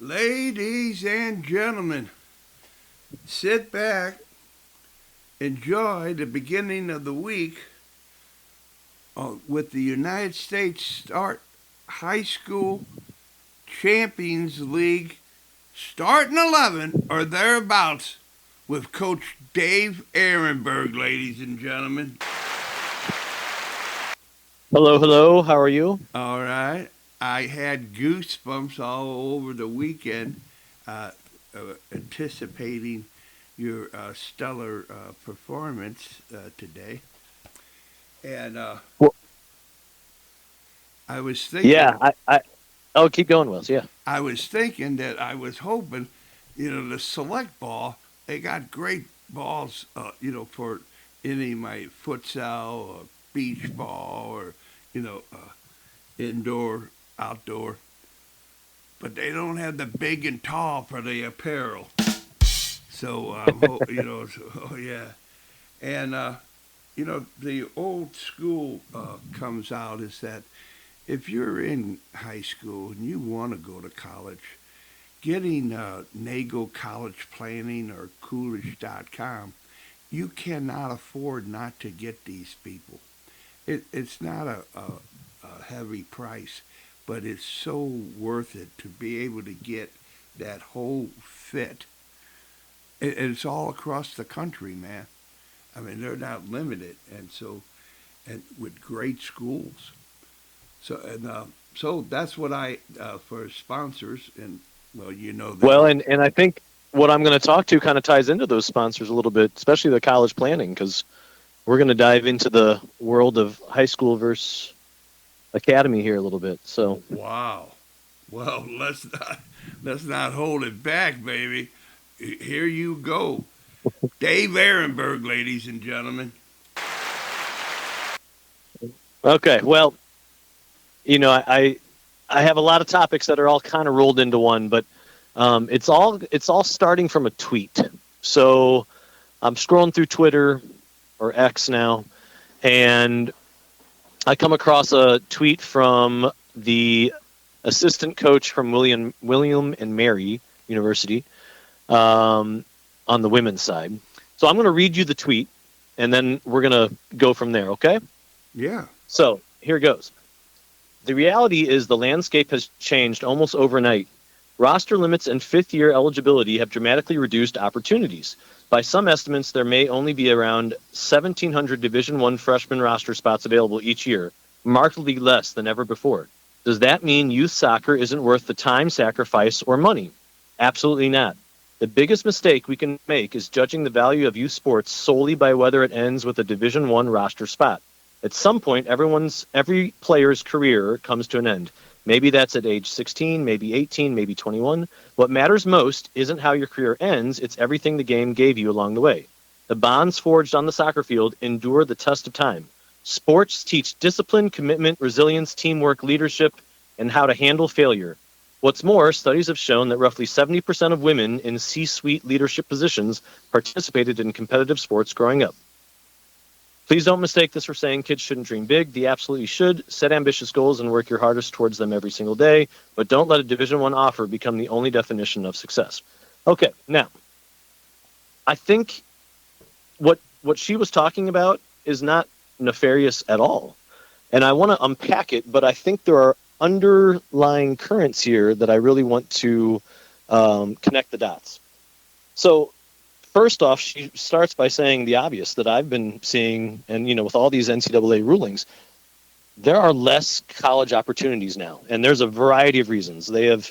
Ladies and gentlemen, sit back, enjoy the beginning of the week with the United States Start High School Champions League starting 11 or thereabouts with Coach Dave Ehrenberg, ladies and gentlemen. Hello, hello. How are you? All right. I had goosebumps all over the weekend anticipating your stellar performance today. And Well, I was yeah, thinking, oh, keep going, Wells. Yeah. I was thinking that I was hoping, the select ball, they got great balls, for any of my futsal or beach ball or, indoor, outdoor. But they don't have the big and tall for the apparel. So, so, oh yeah. And, the old school comes out is that if you're in high school and you want to go to college, getting NAGO College Planning or Coolidge.com, you cannot afford not to get these people. It's not a heavy price, but it's so worth it to be able to get that whole fit. It's all across the country, man. I mean, they're not limited, and so and with great schools. So that's what I for sponsors, and well, Well, that. and I think what I'm going to talk to kind of ties into those sponsors a little bit, especially the college planning, because we're going to dive into the world of high school versus academy here a little bit. So, Wow. Well, let's not hold it back, baby. Here you go, Dave Ehrenberg, ladies and gentlemen. okay, well, I have a lot of topics that are all kind of rolled into one, but it's all starting from a tweet. So I'm scrolling through Twitter or X now, and I come across a tweet from the assistant coach from William and Mary University on the women's side. So I'm going to read you the tweet, and then we're going to go from there. Okay? Yeah. So here goes. The reality is the landscape has changed almost overnight. Roster limits and fifth-year eligibility have dramatically reduced opportunities. By some estimates, there may only be around 1,700 Division I freshman roster spots available each year, markedly less than ever before. Does that mean youth soccer isn't worth the time, sacrifice, or money? Absolutely not. The biggest mistake we can make is judging the value of youth sports solely by whether it ends with a Division I roster spot. At some point, every player's career comes to an end. Maybe that's at age 16, maybe 18, maybe 21. What matters most isn't how your career ends, it's everything the game gave you along the way. The bonds forged on the soccer field endure the test of time. Sports teach discipline, commitment, resilience, teamwork, leadership, and how to handle failure. What's more, studies have shown that roughly 70% of women in C-suite leadership positions participated in competitive sports growing up. Please don't mistake this for saying kids shouldn't dream big. They absolutely should. Set ambitious goals and work your hardest towards them every single day, but don't let a Division I offer become the only definition of success. Okay, now, I think what she was talking about is not nefarious at all. And I want to unpack it, but I think there are underlying currents here that I really want to connect the dots. So, first off, she starts by saying the obvious that I've been seeing, and with all these NCAA rulings, there are less college opportunities now, and there's a variety of reasons. They have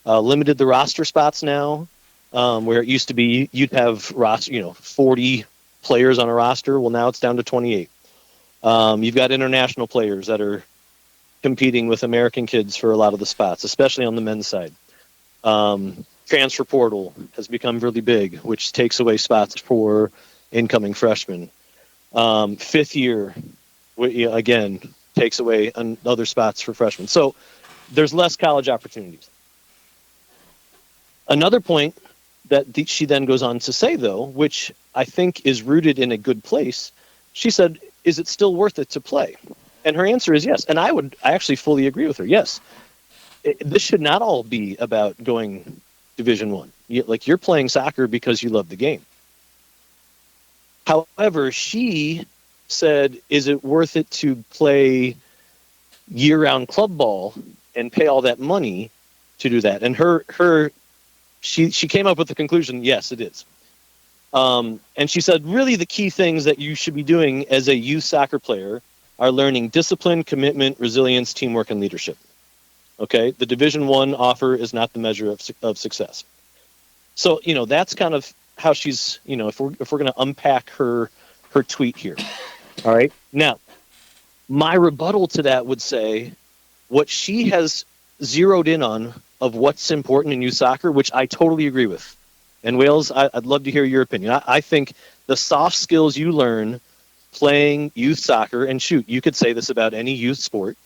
limited the roster spots now, where it used to be you'd have 40 players on a roster. Well, now it's down to 28. You've got international players that are competing with American kids for a lot of the spots, especially on the men's side. Transfer portal has become really big, which takes away spots for incoming freshmen. Fifth year, again, takes away other spots for freshmen. So there's less college opportunities. Another point that she then goes on to say, though, which I think is rooted in a good place, she said, is it still worth it to play? And her answer is yes. And I actually fully agree with her. Yes. this should not all be about going Division One. Like you're playing soccer because you love the game. However, she said, "Is it worth it to play year-round club ball and pay all that money to do that?" And she came up with the conclusion, yes, it is. And she said, really, the key things that you should be doing as a youth soccer player are learning discipline, commitment, resilience, teamwork, and leadership. Okay, the Division One offer is not the measure of success. So that's kind of how she's if we're going to unpack her tweet here. All right, now my rebuttal to that would say what she has zeroed in on of what's important in youth soccer, which I totally agree with. And Wales, I'd love to hear your opinion. I think the soft skills you learn playing youth soccer, and shoot, you could say this about any youth sport,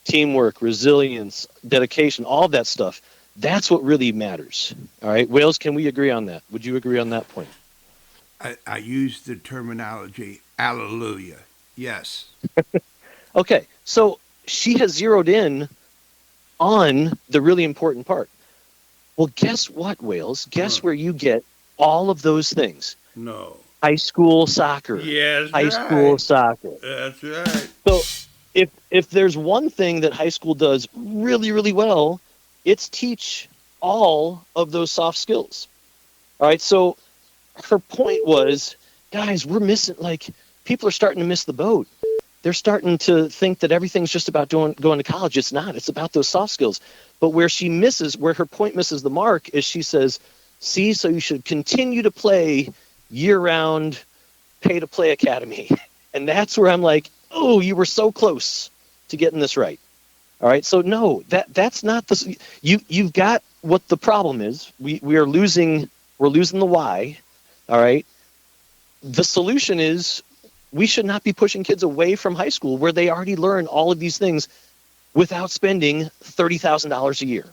teamwork, resilience, dedication, all of that stuff, that's what really matters. All right, Wales, can we agree on that? Would you agree on that point? I use the terminology, hallelujah. Yes. Okay, so she has zeroed in on the really important part. Well, guess what, Wales? Guess where you get all of those things? No. High school soccer. Yes, High school soccer. That's right. So if there's one thing that high school does really, really well, it's teach all of those soft skills. All right, so her point was, guys, we're missing, people are starting to miss the boat. They're starting to think that everything's just about going to college. It's not. It's about those soft skills. But where her point misses the mark is she says, see, so you should continue to play year-round pay-to-play academy. And that's where I'm like, oh, you were so close to getting this right. All right, so no, that's not the you've got what the problem is. We're losing the why. All right, the solution is we should not be pushing kids away from high school where they already learn all of these things without spending $30,000 a year.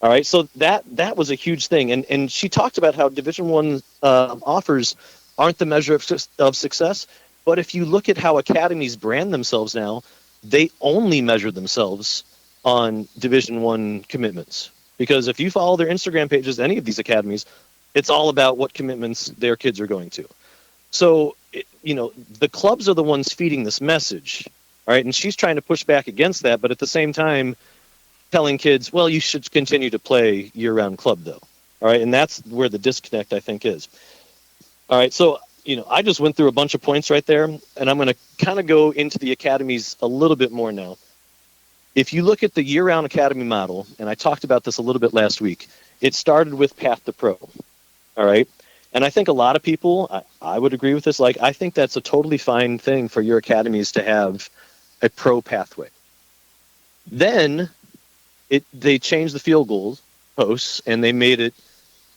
All right, so that was a huge thing, and she talked about how Division One offers aren't the measure of success, but if you look at how academies brand themselves now, they only measure themselves on Division One commitments. Because if you follow their Instagram pages, any of these academies, it's all about what commitments their kids are going to. So, the clubs are the ones feeding this message, all right? And she's trying to push back against that, but at the same time, telling kids, well, you should continue to play year-round club, though, all right? And that's where the disconnect, I think, is. All right, so, I just went through a bunch of points right there, and I'm going to kind of go into the academies a little bit more now. If you look at the year-round academy model, and I talked about this a little bit last week, it started with Path to Pro, all right? And I think a lot of people, I would agree with this, I think that's a totally fine thing for your academies to have a pro pathway. Then they changed the field goal posts, and they made it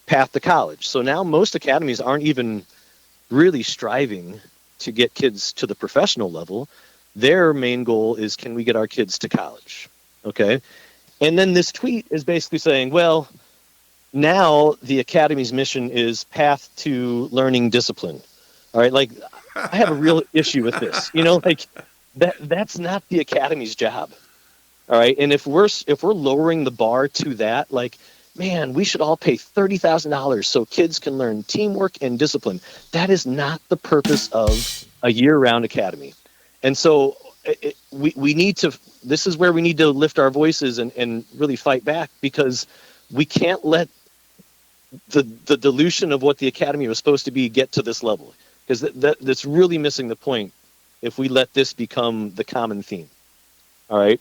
Path to College. So now most academies aren't even really striving to get kids to the professional level. Their main goal is, can we get our kids to college? Okay. And then this tweet is basically saying, well, now the academy's mission is path to learning discipline. All right. I have a real issue with this, that's not the academy's job. All right. And if we're lowering the bar to that, man, we should all pay $30,000 so kids can learn teamwork and discipline. That is not the purpose of a year-round academy. And so we need to, this is where we need to lift our voices and really fight back, because we can't let the dilution of what the academy was supposed to be get to this level, because that's really missing the point if we let this become the common theme. All right.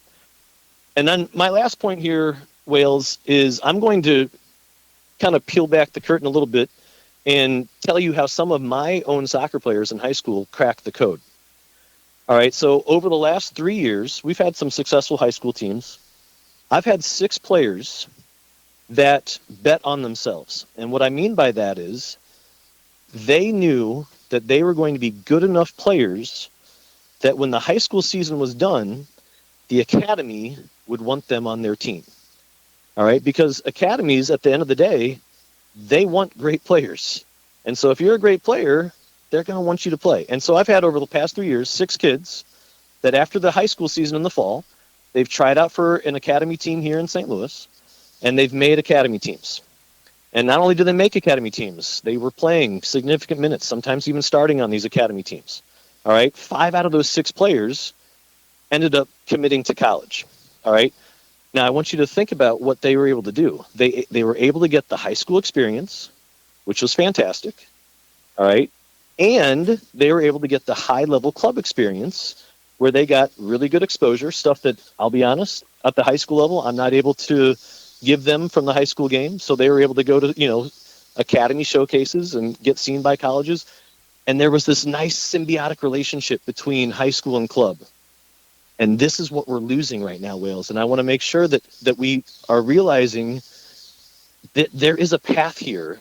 And then my last point here, Wales, is I'm going to kind of peel back the curtain a little bit and tell you how some of my own soccer players in high school cracked the code. All right, so over the last 3 years, we've had some successful high school teams. I've had 6 players that bet on themselves. And what I mean by that is they knew that they were going to be good enough players that when the high school season was done, the academy would want them on their team. All right, because academies, at the end of the day, they want great players. And so if you're a great player, they're going to want you to play. And so I've had over the past 3 years 6 kids that after the high school season in the fall, they've tried out for an academy team here in St. Louis, and they've made academy teams. And not only do they make academy teams, they were playing significant minutes, sometimes even starting on these academy teams. All right, 5 out of those 6 players ended up committing to college. All right. Now I want you to think about what they were able to do. They were able to get the high school experience, which was fantastic. All right. And they were able to get the high level club experience where they got really good exposure, stuff that, I'll be honest, at the high school level, I'm not able to give them from the high school game. So they were able to go to, academy showcases and get seen by colleges. And there was this nice symbiotic relationship between high school and club. And this is what we're losing right now, Wales. And I want to make sure that we are realizing that there is a path here.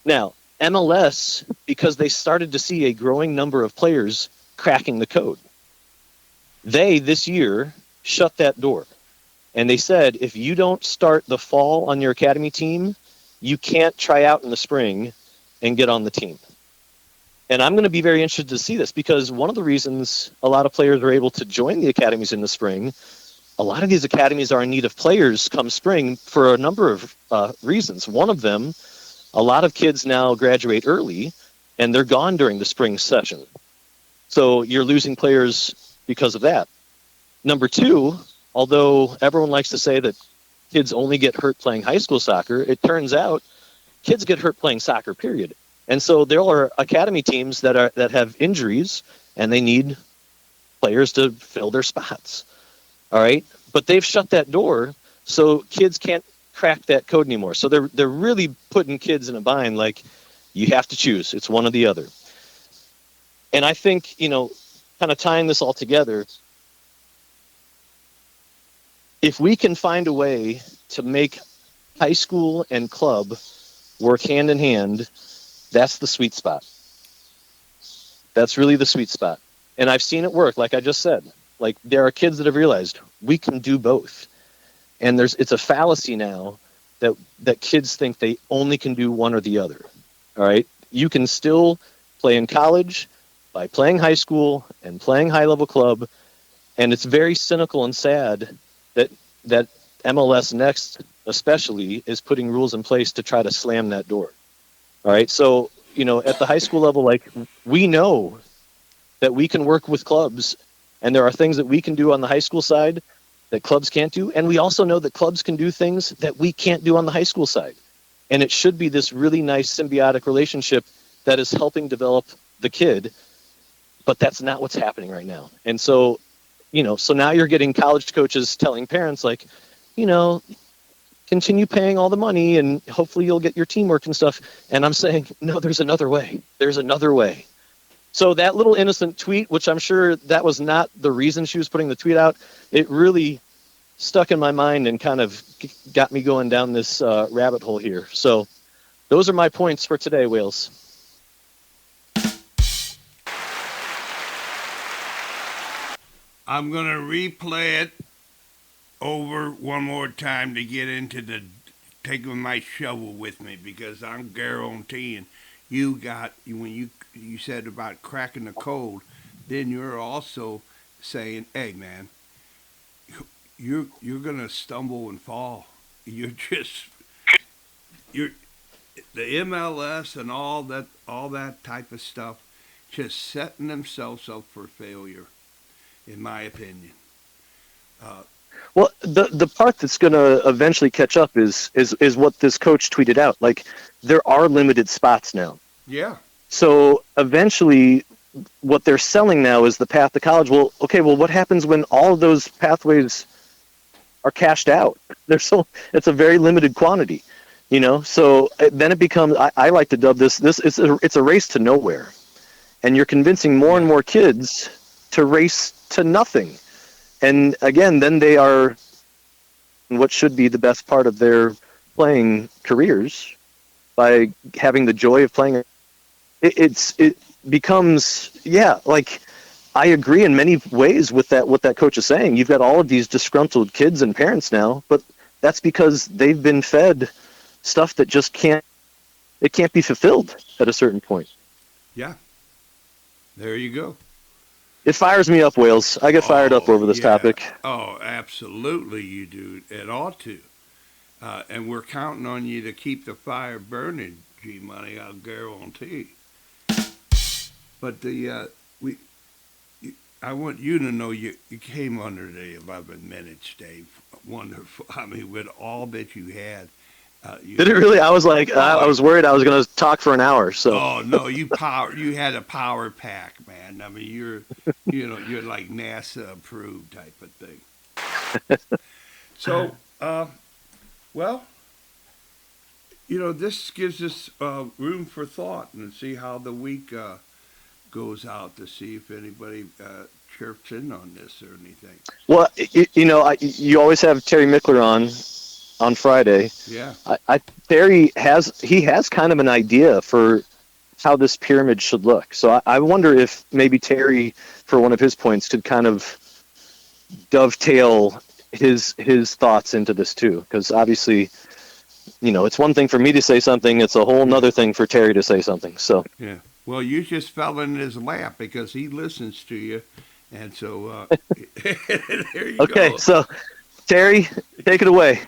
Now, MLS, because they started to see a growing number of players cracking the code, they, this year, shut that door. And they said, if you don't start the fall on your academy team, you can't try out in the spring and get on the team. And I'm going to be very interested to see this, because one of the reasons a lot of players are able to join the academies in the spring, a lot of these academies are in need of players come spring for a number of reasons. One of them, a lot of kids now graduate early and they're gone during the spring session. So you're losing players because of that. Number 2, although everyone likes to say that kids only get hurt playing high school soccer, it turns out kids get hurt playing soccer, period. And so there are academy teams that have injuries, and they need players to fill their spots. All right, but they've shut that door, so kids can't crack that code anymore. So they're really putting kids in a bind. Like, you have to choose; it's one or the other. And I think, kind of tying this all together, if we can find a way to make high school and club work hand in hand, that's the sweet spot. That's really the sweet spot. And I've seen it work, like I just said. Like, there are kids that have realized we can do both. And it's a fallacy now that kids think they only can do one or the other. All right? You can still play in college by playing high school and playing high-level club. And it's very cynical and sad that MLS Next especially is putting rules in place to try to slam that door. All right. So, at the high school level, like, we know that we can work with clubs, and there are things that we can do on the high school side that clubs can't do. And we also know that clubs can do things that we can't do on the high school side. And it should be this really nice symbiotic relationship that is helping develop the kid. But that's not what's happening right now. And so, so now you're getting college coaches telling parents, like, continue paying all the money and hopefully you'll get your teamwork and stuff. And I'm saying, no, there's another way. There's another way. So that little innocent tweet, which I'm sure that was not the reason she was putting the tweet out, it really stuck in my mind and kind of got me going down this rabbit hole here. So those are my points for today, Wales. I'm going to replay it over one more time to get into taking my shovel with me, because I'm guaranteeing when you said about cracking the code, then you're also saying, hey man, you're gonna stumble and fall. You're the MLS and all that type of stuff just setting themselves up for failure, in my opinion. Well, the part that's going to eventually catch up is what this coach tweeted out. Like, there are limited spots now. Yeah. So eventually, what they're selling now is the path to college. Well, okay, what happens when all of those pathways are cashed out? It's a very limited quantity, So then it becomes, I like to dub this it's a race to nowhere, and you're convincing more and more kids to race to nothing. And again, then they are what should be the best part of their playing careers by having the joy of playing. It becomes, like, I agree in many ways with what that coach is saying. You've got all of these disgruntled kids and parents now, but that's because they've been fed stuff that just can't be fulfilled at a certain point. Yeah. There you go. It fires me up, Wales. I get fired up Oh, over this yeah. topic. Oh, absolutely you do. It ought to. And we're counting on you to keep the fire burning, G Money, I'll guarantee. But we, I want you to know you came under the 11 minutes, Dave. Wonderful. I mean, with all that you had, you Did it had. really? I was like, I Oh, was worried I was going to talk for an hour. So oh no, you had a power pack, man. I mean, you're like NASA approved type of thing. So, well, this gives us room for thought and see how the week goes out to see if anybody chirps in on this or anything. well, you always have Terry Mickler on Friday. Yeah. Terry has kind of an idea for how this pyramid should look. So I wonder if maybe Terry, for one of his points, could kind of dovetail his thoughts into this too, because obviously, it's one thing for me to say something; it's a whole nother thing for Terry to say something. So Yeah. Well, you just fell in his lap because he listens to you, and so there you okay, go. so Terry, take it away.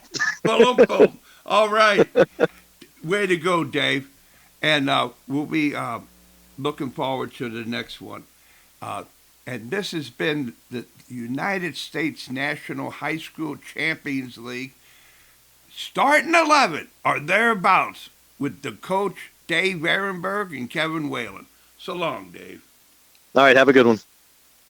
Boom, boom. All right. Way to go, Dave. And we'll be looking forward to the next one. And this has been the United States National High School Champions League, starting 11 or thereabouts, with the coach Dave Ehrenberg and Kevin Whalen. So long, Dave. All right, have a good one.